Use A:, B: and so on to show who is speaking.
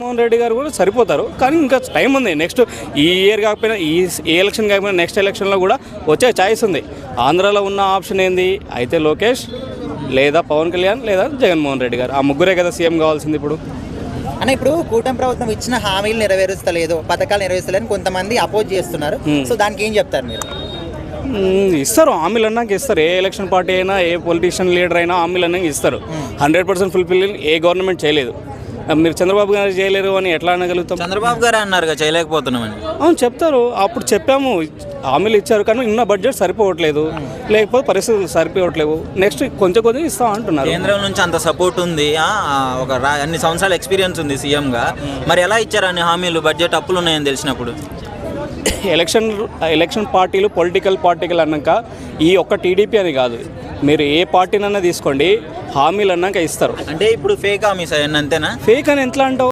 A: జగన్మోహన్ రెడ్డి గారు కూడా సరిపోతారు, కానీ ఇంకా టైం ఉంది. నెక్స్ట్ ఈ ఇయర్ కాకపోయినా ఈ ఎలక్షన్ కాకపోయినా నెక్స్ట్ ఎలక్షన్లో కూడా వచ్చే ఛాయిస్ ఉంది. ఆంధ్రాలో ఉన్న ఆప్షన్ ఏంది అయితే లోకేష్ లేదా పవన్ కళ్యాణ్ లేదా జగన్మోహన్ రెడ్డి గారు, ఆ ముగ్గురే కదా సీఎం కావాల్సింది ఇప్పుడు.
B: అంటే ఇప్పుడు కూటమి ప్రభుత్వం ఇచ్చిన హామీలు నెరవేరుస్తలేదు, పథకాలు నెరవేరుస్తలేదని కొంతమంది అపోజ్ చేస్తున్నారు. సో దానికి ఏం చెప్తారు మీరు?
A: ఇస్తారు, హామీలు అన్నాక ఇస్తారు. ఏ ఎలక్షన్ పార్టీ అయినా ఏ పొలిటీషియన్ లీడర్ అయినా హామీలు అన్నాక ఇస్తారు. 100% ఫుల్ఫిల్ ఏ గవర్నమెంట్ చేయలేదు. మీరు చంద్రబాబు గారు చేయలేరు అని ఎట్లా అనగలుగుతాం?
C: చంద్రబాబు గారు అన్నారు చేయలేకపోతున్నామని.
A: అవును చెప్తారు, అప్పుడు చెప్పాము, హామీలు ఇచ్చారు కానీ ఉన్న బడ్జెట్ సరిపోవట్లేదు, లేకపోతే పరిస్థితులు సరిపోవట్లేవు, నెక్స్ట్ కొంచెం కొంచెం ఇస్తాం అంటున్నారు.
C: కేంద్రం నుంచి అంత సపోర్ట్ ఉంది, అన్ని సంవత్సరాల ఎక్స్పీరియన్స్ ఉంది సీఎంగా, మరి ఎలా ఇచ్చారు అన్ని హామీలు? బడ్జెట్ అప్పులు ఉన్నాయని తెలిసినప్పుడు.
A: ఎలక్షన్ పార్టీలు పొలిటికల్ పార్టీలు అన్నాక ఈ ఒక్క టీడీపీ అని కాదు, మీరు ఏ పార్టీనన్నా తీసుకోండి, హామీలు అన్నాక ఇస్తారు.
C: అంటే ఇప్పుడు ఫేక్ హామీస్ అవన్నీ అంతేనా?
A: ఫేక్ అని ఎట్లా అంటావు?